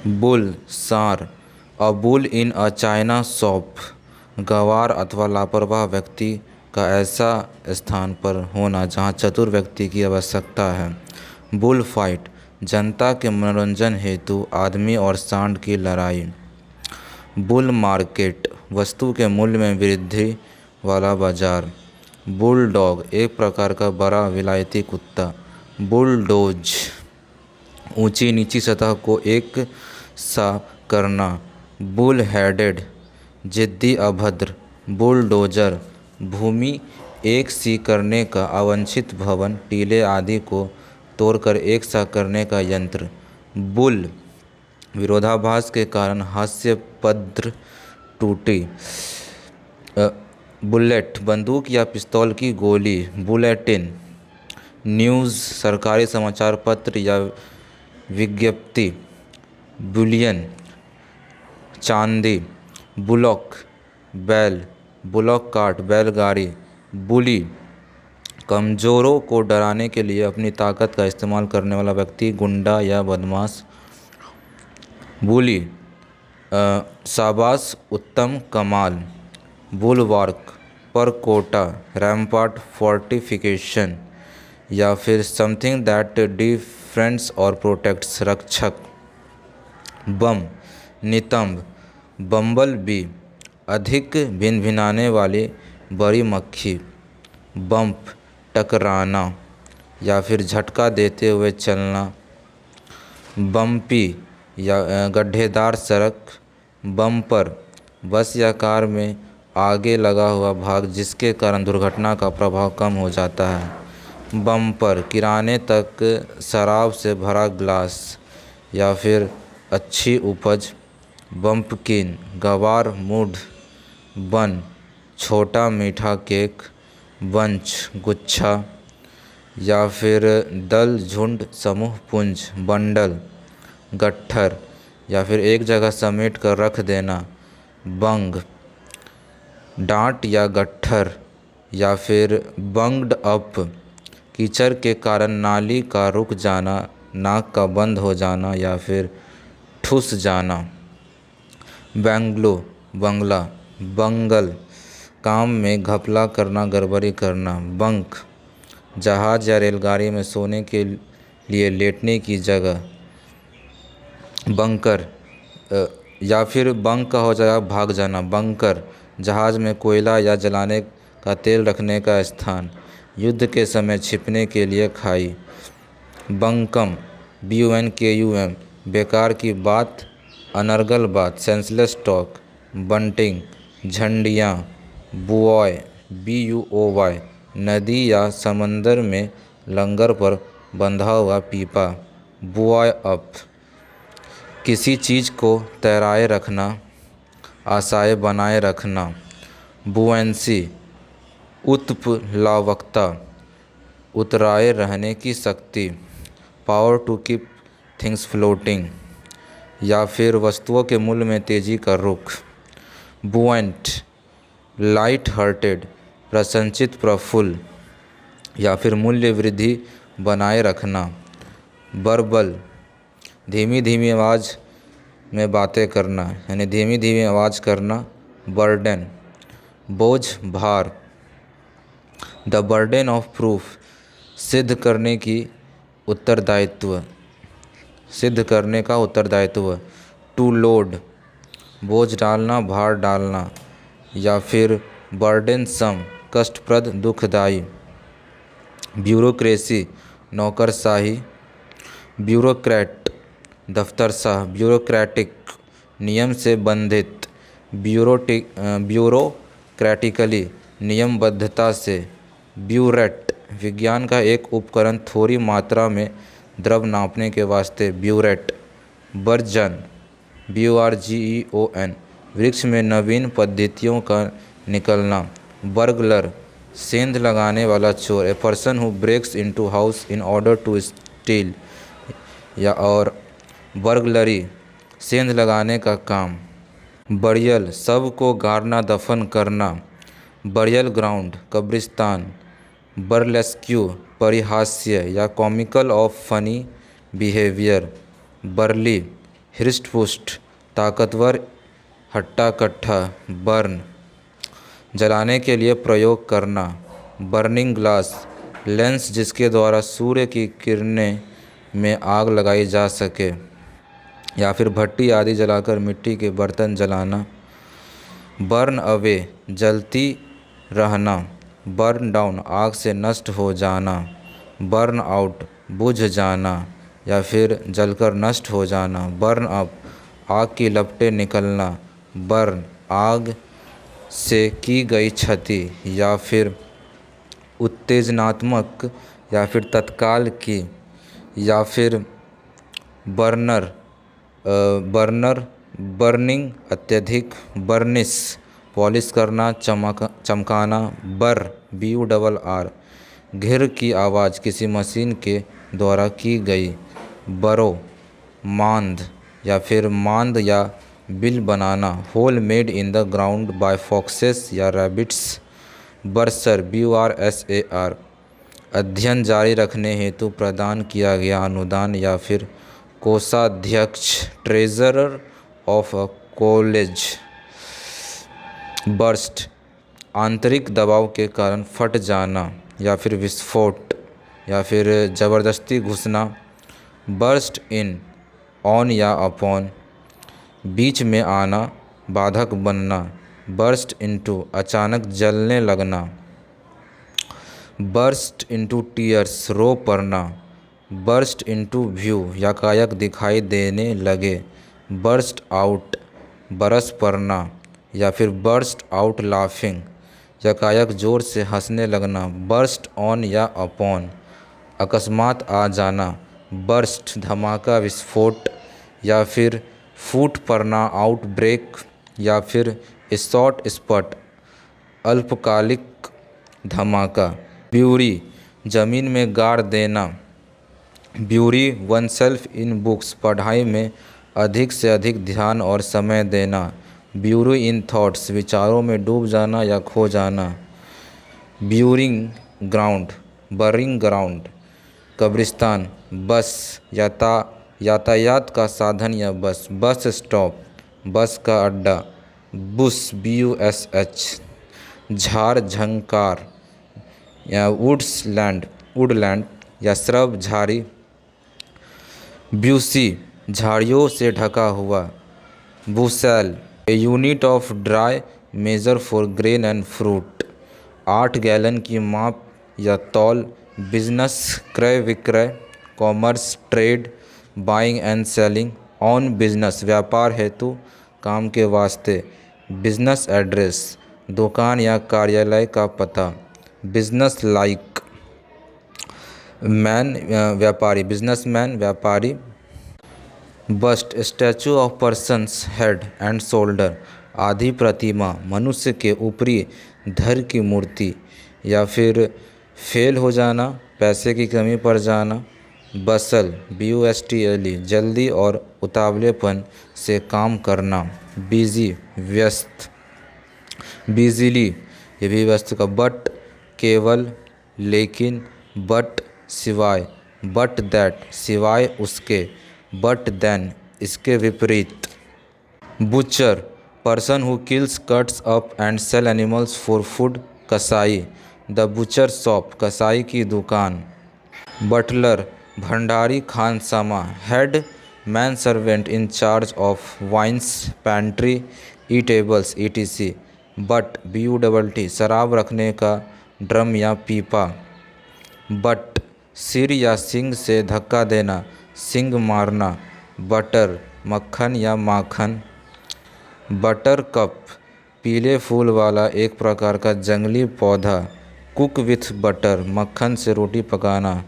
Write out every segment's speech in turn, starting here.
Bull सांड, a bull in a China shop, गंवार अथवा लापरवाह व्यक्ति का ऐसा स्थान पर होना जहां चतुर व्यक्ति की आवश्यकता है। बुल फाइट, जनता के मनोरंजन हेतु आदमी और सांड की लड़ाई। बुल मार्केट, वस्तु के मूल्य में वृद्धि वाला बाजार। बुलडॉग, एक प्रकार का बड़ा विलायती कुत्ता। बुलडोज, ऊंची नीची सतह को एक सा करना। बुल हेडेड, जिद्दी अभद्र। बुलडोजर, भूमि एक सी करने का, अवांछित भवन टीले आदि को तोड़कर एक सा करने का यंत्र। बुल, विरोधाभास के कारण हास्य पद्र टूटी। बुलेट, बंदूक या पिस्तौल की गोली। बुलेटिन, न्यूज़, सरकारी समाचार पत्र या विज्ञप्ति। बुलियन, चांदी। बुलॉक, बैल। बुलॉक कार्ट, बैलगाड़ी। बुली, कमज़ोरों को डराने के लिए अपनी ताकत का इस्तेमाल करने वाला व्यक्ति, गुंडा या बदमाश। बुली, शाबाश, उत्तम, कमाल। बुलवार्क, परकोटा, रैम्पार्ट, फोर्टिफिकेशन या फिर समथिंग दैट डिफेंड्स और प्रोटेक्ट्स, रक्षक। बम, नितंब। बम्बल बी, अधिक भिनभिनाने वाली बड़ी मक्खी। बम्प, टकराना या फिर झटका देते हुए चलना। बम्पी, या गड्ढेदार सड़क। बम्पर, बस या कार में आगे लगा हुआ भाग जिसके कारण दुर्घटना का प्रभाव कम हो जाता है। बम्पर, किराने तक शराब से भरा ग्लास या फिर अच्छी उपज। बम्पकिन, गवार, मूढ़। बन, छोटा मीठा केक। बंच, गुच्छा या फिर दल, झुंड, समूह, पुंज। बंडल, गट्ठर या फिर एक जगह समेट कर रख देना। बंग, डांट या गट्ठर या फिर बंग्ड अप, कीचड़ के कारण नाली का रुक जाना, नाक का बंद हो जाना या फिर ठुस जाना। बैंगलो, बंगला। बंगल, काम में घपला करना, गड़बड़ी करना। बंक, जहाज या रेलगाड़ी में सोने के लिए लेटने की जगह। बंकर, या फिर बंक का हो जाएगा भाग जाना। बंकर, जहाज में कोयला या जलाने का तेल रखने का स्थान। युद्ध के समय छिपने के लिए खाई। बंकम, BUNKUM, बेकार की बात, अनर्गल बात, सेंसलेस टॉक। बंटिंग, झंडियाँ। बुओय, BUOY, नदी या समंदर में लंगर पर बंधा हुआ पीपा। बुओय अप, किसी चीज़ को तैराए रखना, आशाएं बनाए रखना। बुएंसी, उत्प्लावकता, उतराए रहने की शक्ति। Power to keep things floating या फिर वस्तुओं के मूल्य में तेजी का रुख। बुएंट, लाइट हार्टेड, प्रसन्नचित, प्रफुल्ल या फिर मूल्य वृद्धि बनाए रखना। बर्बल, धीमी धीमी आवाज़ में बातें करना, यानी धीमी धीमी आवाज़ करना। बर्डन, बोझ, भार। द बर्डन ऑफ प्रूफ, सिद्ध करने का उत्तरदायित्व। टू लोड, बोझ डालना, भार डालना या फिर बर्डनसम, कष्टप्रद, दुखदाई। ब्यूरोक्रेसी, नौकरशाही। ब्यूरोक्रेट, दफ्तरशाह। ब्यूरोक्रेटिक, नियम से बंधित। ब्यूरोक्रेटिकली, नियमबद्धता से। ब्यूरेट, विज्ञान का एक उपकरण थोड़ी मात्रा में द्रव नापने के वास्ते। ब्यूरेट। बर्जन, BURGEON, वृक्ष में नवीन पद्धतियों का निकलना। बर्गलर, सेंध लगाने वाला चोर। A person who breaks into house in order to steal या और बर्गलरी, सेंध लगाने का काम। बरियल, शव को गाड़ना, दफन करना। बरियल ग्राउंड, कब्रिस्तान। बर्लेस्क्यू, परिहास्य या comical of funny behaviour. Bareilly, हृष्ट पुष्ट, ताकतवर, हट्टा कट्ठा। बर्न, जलाने के लिए प्रयोग करना। बर्निंग ग्लास, लेंस जिसके द्वारा सूर्य की किरणें में आग लगाई जा सके, या फिर भट्टी आदि जलाकर मिट्टी के बर्तन जलाना। बर्न अवे, जलती रहना। बर्न डाउन, आग से नष्ट हो जाना। बर्न आउट, बुझ जाना या फिर जलकर नष्ट हो जाना। बर्न अप, आग की लपटें निकलना। बर्न, आग से की गई क्षति या फिर उत्तेजनात्मक या फिर तत्काल की। या फिर बर्नर, बर्नर, बर्निंग, अत्यधिक। बर्निश, पॉलिश करना, चमकाना। BURR, घिर की आवाज़, किसी मशीन के द्वारा की गई। बरो, मांद या फिर मांद या बिल बनाना। Hole made in the ground by foxes या रैबिट्स। बरसर, BURSAR, अध्ययन जारी रखने हेतु प्रदान किया गया अनुदान या फिर कोषाध्यक्ष, treasurer of a college. Burst, आंतरिक दबाव के कारण फट जाना या फिर विस्फोट या फिर ज़बरदस्ती घुसना। बर्स्ट इन, ऑन या अपॉन, बीच में आना, बाधक बनना। बर्स्ट इनटू, अचानक जलने लगना। बर्स्ट इनटू टीयर्स, रो पड़ना। बर्स्ट इनटू व्यू, यकायक दिखाई देने लगे। बर्स्ट आउट, बरस पड़ना या फिर बर्स्ट आउट लाफिंग, यकायक ज़ोर से हंसने लगना। बर्स्ट ऑन या अपॉन, अकस्मात आ जाना। बर्स्ट, धमाका, विस्फोट या फिर फूट पड़ना, आउटब्रेक या फिर शॉर्ट स्पट, अल्पकालिक धमाका। ब्यूरी, ज़मीन में गाड़ देना। ब्यूरी वनसेल्फ इन बुक्स, पढ़ाई में अधिक से अधिक ध्यान और समय देना। ब्यूरी इन थॉट्स, विचारों में डूब जाना या खो जाना। ब्यूरिंग ग्राउंड, बरिंग ग्राउंड, कब्रिस्तान। बस, यातायात का साधन या बस। बस स्टॉप, बस का अड्डा। बुश, BUSH, झाड़ झंकार या वुडलैंड या श्रब झाड़ी। ब्यूसी, झाड़ियों से ढका हुआ। Bushel, a unit of dry measure for grain and fruit, 8 gallon की माप या तौल। बिजनेस, क्रय विक्रय। Commerce, trade, buying and selling. On business, व्यापार हेतु, काम के वास्ते। बिजनेस एड्रेस, दुकान या कार्यालय का पता। बिजनेस लाइक, मैन, व्यापारी। बिजनेसमैन, व्यापारी। Bust, statue of person's head and shoulder, आधी प्रतिमा, मनुष्य के ऊपरी धड़ की मूर्ति। या फिर फेल हो जाना, पैसे की कमी पड़ जाना। बसल, BUSTLE, जल्दी और उतावलेपन से काम करना। बिजी, व्यस्त। बिजीली, ये भी व्यस्त का। बट, केवल, लेकिन। बट, सिवाय। बट दैट, सिवाय उसके। बट देन, इसके विपरीत। Butcher, person who kills, cuts up and sell animals for food. कसाई, द बुचर शॉप, कसाई की दुकान। बटलर, भंडारी खानसामा। Head, man servant in charge of wines, pantry, eatables, ETC। But, BUTT, शराब रखने का ड्रम या पीपा। बट, सिर या सींग से धक्का देना, सींग मारना। बटर, मक्खन या माखन। बटर कप, पीले फूल वाला एक प्रकार का जंगली पौधा। कुक विथ बटर, मक्खन से रोटी पकाना।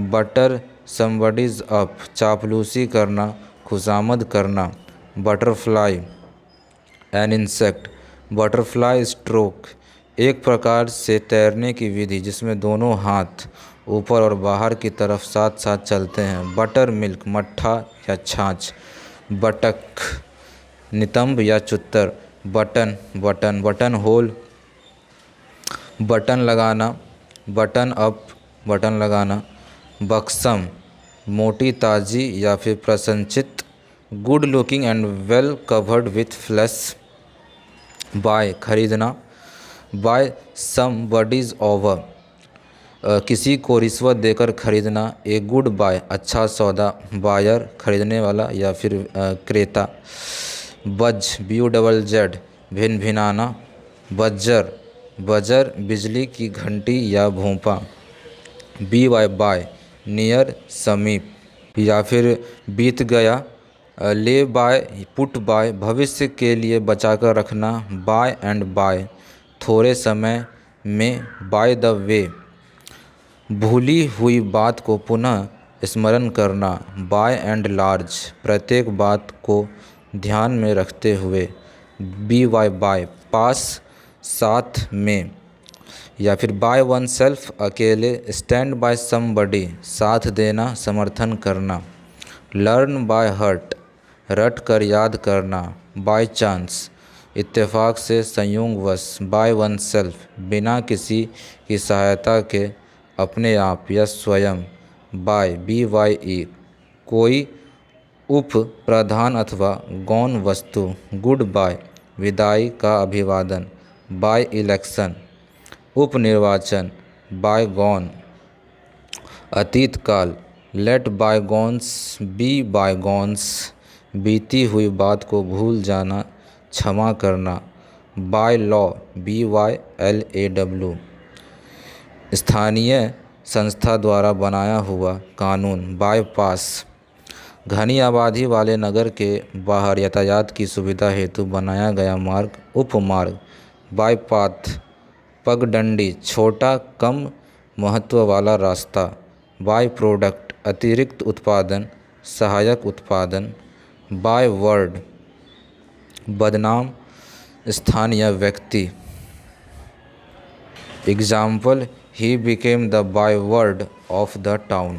बटर समबडीज अप, चापलूसी करना, खुशामद करना। Butterfly, an insect. Butterfly stroke, एक प्रकार से तैरने की विधि जिसमें दोनों हाथ ऊपर और बाहर की तरफ साथ साथ चलते हैं। बटर मिल्क, मट्ठा या छाछ। बटक, नितंब या चुत्तर। बटन, बटन होल, बटन लगाना। बटन अप, बटन लगाना। बक्सम, मोटी ताजी या फिर प्रसंचित good looking and well covered with flesh. Buy खरीदना। बाय सम बडीज ओवर किसी को रिश्वत देकर खरीदना। ए गुड बाय अच्छा सौदा। बायर खरीदने वाला या फिर क्रेता। बज BUZZ भिन भिनाना। बज्जर बजर बिजली की घंटी या भोंपा। BY बाय नियर समीप या फिर बीत गया। ले बाय पुट बाय भविष्य के लिए बचाकर रखना। बाय एंड बाय थोड़े समय में। बाय द वे भूली हुई बात को पुनः स्मरण करना। बाय एंड लार्ज प्रत्येक बात को ध्यान में रखते हुए। BY बाय पास साथ में या फिर बाय वन सेल्फ अकेले। स्टैंड बाय समबडी साथ देना समर्थन करना। लर्न बाय हर्ट रट कर याद करना। बाय चांस इत्तेफाक से संयोगवश। बाय वन सेल्फ बिना किसी की सहायता के अपने आप या स्वयं। बाय BYE कोई उप प्रधान अथवा गौण वस्तु। गुड बाय विदाई का अभिवादन। बाय इलेक्शन उपनिर्वाचन। बाय गॉन अतीत काल। लेट बायगॉन्स बी बायगॉन्स बीती हुई बात को भूल जाना क्षमा करना। बाय लॉ BYLAW स्थानीय संस्था द्वारा बनाया हुआ कानून। बाय पास घनी आबादी वाले नगर के बाहर यातायात की सुविधा हेतु बनाया गया मार्ग उपमार्ग। बाय पाथ पगडंडी छोटा कम महत्व वाला रास्ता। बाय प्रोडक्ट अतिरिक्त उत्पादन सहायक उत्पादन। बाय वर्ड बदनाम स्थान या व्यक्ति। Example he became the by word of the town.